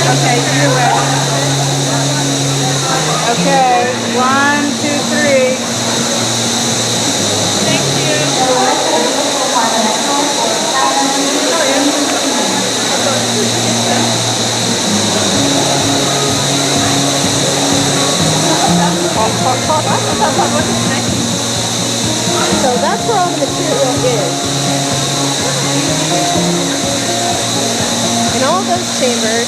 Okay, do it. Okay, 1, 2, 3. Thank you. So that's where all the material is. In all those chambers,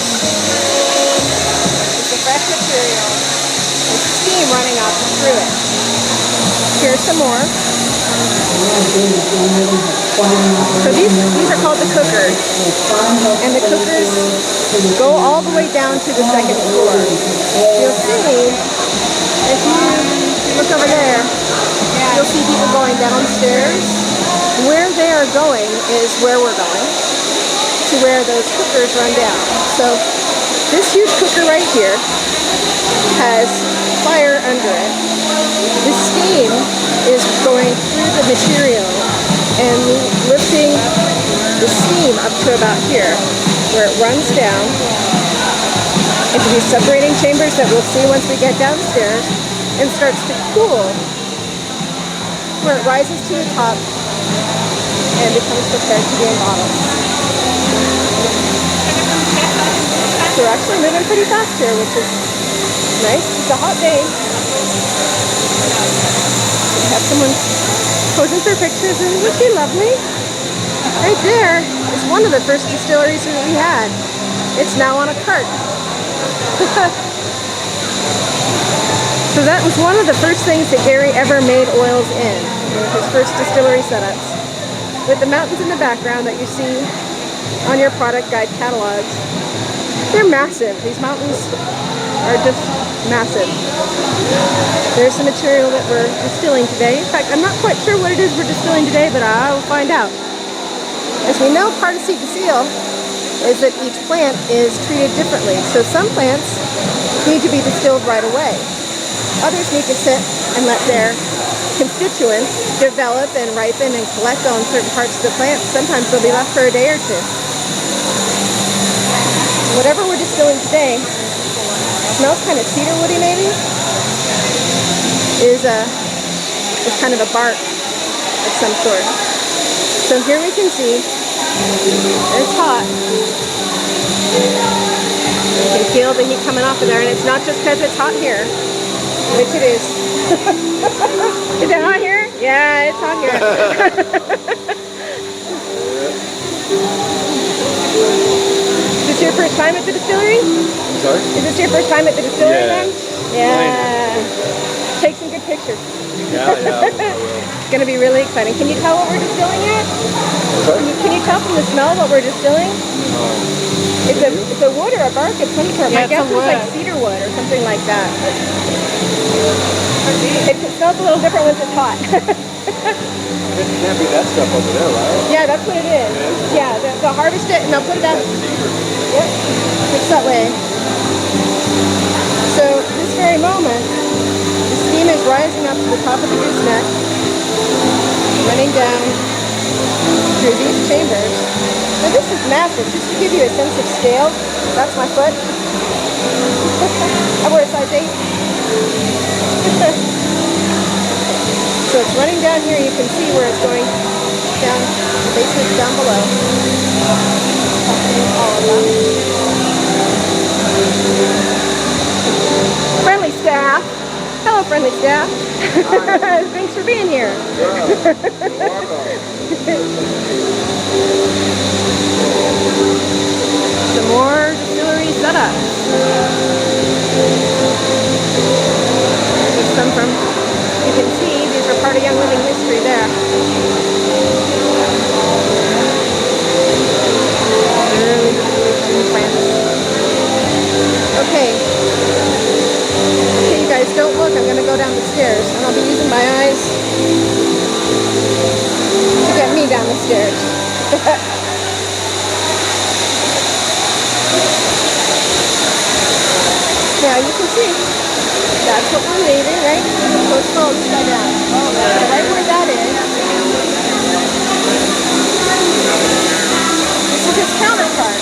it's the fresh material with steam running up through it. Here's some more. So these are called the cookers. And the cookers go all the way down to the second floor. You'll see, if you look over there, you'll see people going downstairs. Where they are going is where we're going, to where those cookers run down. So this huge cooker right here has fire under it. The steam is going through the material and lifting the steam up to about here, where it runs down into these separating chambers that we'll see once we get downstairs, and starts to cool, where it rises to the top and becomes prepared to be in bottles. So we're actually moving pretty fast here, which is nice. It's a hot day. We have someone posing for pictures, and isn't she lovely? Right there is one of the first distilleries that we had. It's now on a cart. So that was one of the first things that Gary ever made oils in, his first distillery setups. With the mountains in the background that you see on your product guide catalogs. They're massive. These mountains are just massive. There's the material that we're distilling today. In fact, I'm not quite sure what it is we're distilling today, but I'll find out. As we know, part of seed to seal is that each plant is treated differently. So some plants need to be distilled right away. Others need to sit and let their constituents develop and ripen and collect on certain parts of the plant. Sometimes they'll be left for a day or two. Whatever we're distilling today, smells kind of cedar woody maybe, is kind of a bark of some sort. So here we can see it's hot. You can feel the heat coming off of there, and it's not just because it's hot here, which it is. Is it hot here? Yeah, it's hot here. Is this your first time at the distillery? I'm sorry? Is this your first time at the distillery then? Yeah. Take some good pictures. Yeah. It's going to be really exciting. Can you tell what we're distilling at? Sorry? Can you tell from the smell what we're distilling? It's a wood or a bark of some sort. Yeah, My guess is like cedar wood or something like that. It smells a little different once it's hot. It can't be that stuff over there, right? Yeah, that's what it is. Yeah, they'll harvest it and they'll put it out. Yep, it's that way. So this very moment, the steam is rising up to the top of the gooseneck, running down through these chambers. Now this is massive, just to give you a sense of scale. That's my foot. I wear a size 8. So it's running down here. You can see where it's going down the basement down below. All of them. Friendly staff. Hello, friendly staff. Thanks for being here. Some more distillery setups. There's some from, you can see, these are part of Young Living history there. Early in France. Okay. Okay, you guys, don't look. I'm going to go down the stairs, and I'll be using my eyes to get me down the stairs. Now you can see, that's what we're leaving, right? So let's slow this guy down. So right where that is, this is his counterpart.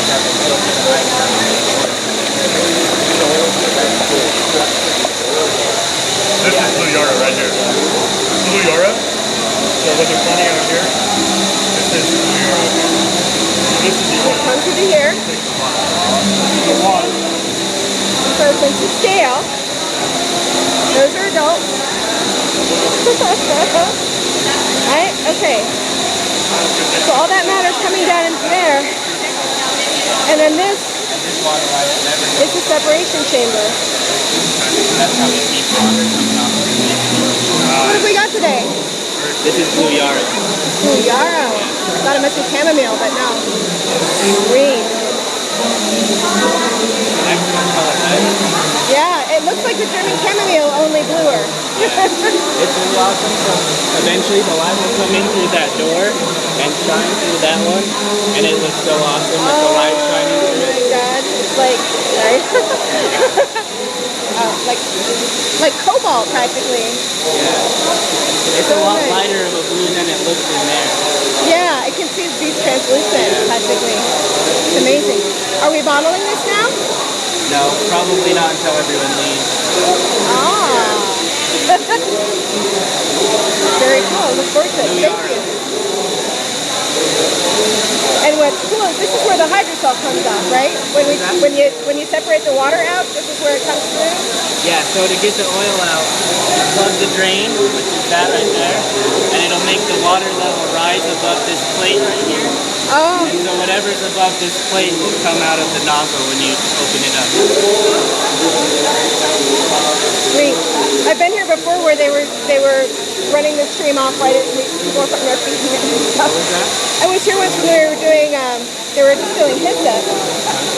that they built in the high This is Blue Yara right here. Blue Yara? So what they're planting out here, this is Blue Yara. This is the oil. Comes through here. So since it's stale, those are adults. Right? Okay. So all that matter is coming down into there. And then this This water line is never is the separation chamber. that's how we keep water coming off. What have we got today? This is Blue Yara. Blue yarrow. Thought it must be chamomile, but no. Green. Excellent color, right? Yeah, it looks like the German chamomile, only bluer. It's really awesome. So eventually the light will come in through that door and shine through that one, and it looks so awesome with the light shining Oh through my it. god, it's like, sorry. Like cobalt practically. Yeah. It's a lot nice. lighter of a blue than it looks in there. Yeah, I can see it's translucent practically. It's amazing. Are we bottling this now? No, probably not until everyone leaves. Ah. Very cool. Look forward to it. Blue Thank Yara. you. And what's cool is this is where the hydrosol comes off, right? When you separate the water out, this is where it comes through. Yeah, so to get the oil out, you plug the drain, which is that right there, and it'll make the water level rise above this plate right here. Oh, And so whatever's above this plate will come out of the nozzle when you open it up. sweet. I've been here before where they were running the stream off right as people were putting their feet in it and stuff. What was that? I was here once when they were doing they were distilling hyssop,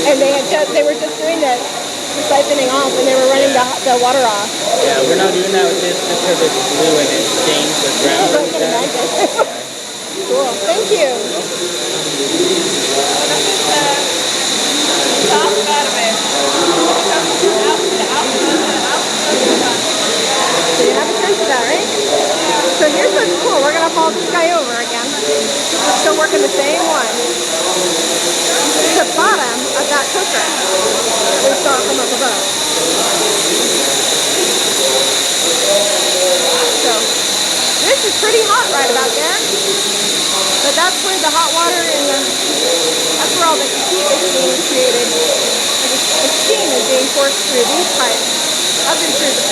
and they were just doing the siphoning off, and they were running the water off. Yeah, we're not doing that with this because it's blue and it stains the ground. So I can imagine. Cool. Thank you. So you have a sense of that, right? So here's what's cool. We're gonna follow this guy over again. We're still working the same one. This is the bottom of that cooker that we saw from up above. So this is pretty hot right about there. But that's where the hot water and that's where all the heat is being created. The steam is being forced through these pipes up into the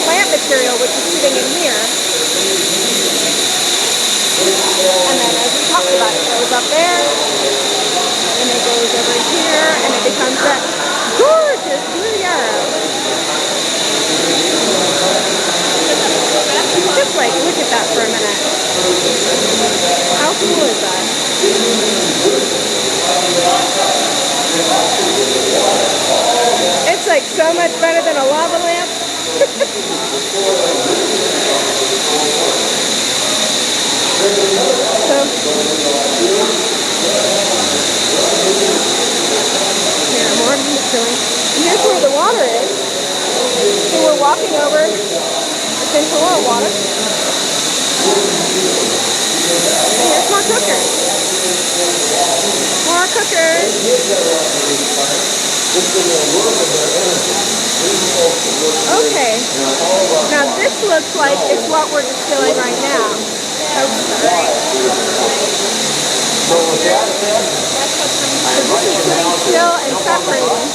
plant material, which is sitting in here. And then as we talked about, it goes up there, and it goes over here, and it becomes that gorgeous blue yarrow. Just like, look at that for a minute. How cool is that? It's like so much better than a lava lamp. So, here, more distilling. And here's where the water is. So we're walking over essential oil water. And here's more cookers. More cookers. Okay. Now this looks like it's what we're distilling right now. Oops, sorry. So this is sitting still and separating.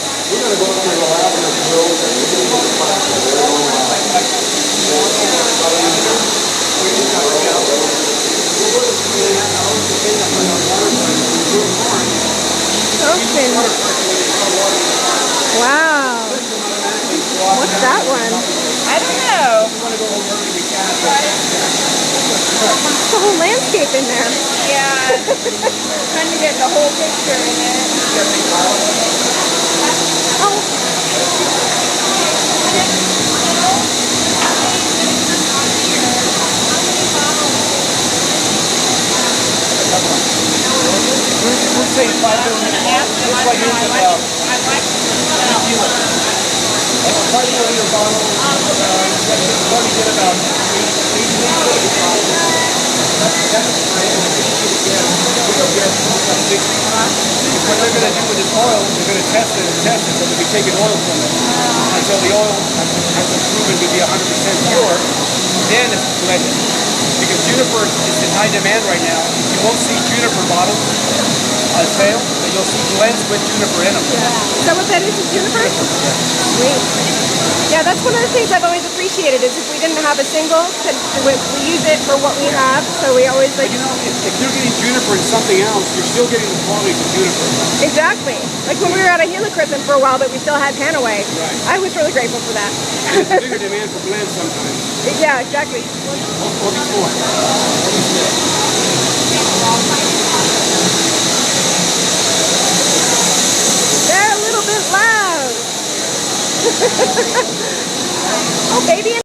Open. Wow. What's that one? I don't know. It's the whole landscape in there. Yeah. Trying to get the whole picture in it. Oh. We'll say 5 milliliters. It's like using about 2 kilos. 5 milliliter bottle. Probably get about 8 liters. That's great. We'll get 60. Because what they're going to do with this oil, they're going to test it and test it, so they'll be taking oil from it until the oil has been proven to be 100% pure. Then it's blended. Because juniper is in high demand right now. You won't see juniper bottles on sale, but you'll see blends with juniper in them. Is that what that is juniper? Sweet. Yeah, that's one of the things I've always appreciated is if we didn't have a single, we use it for what we have. So we always like. But you know, if you're getting juniper in something else, you're still getting the quality from juniper. Exactly. Like when we were at a helichrysum for a while, but we still had Panaway. Right. I was really grateful for that. And it's a bigger demand for blends sometimes. Yeah, exactly. Or before. They're a little bit loud. Oh, baby.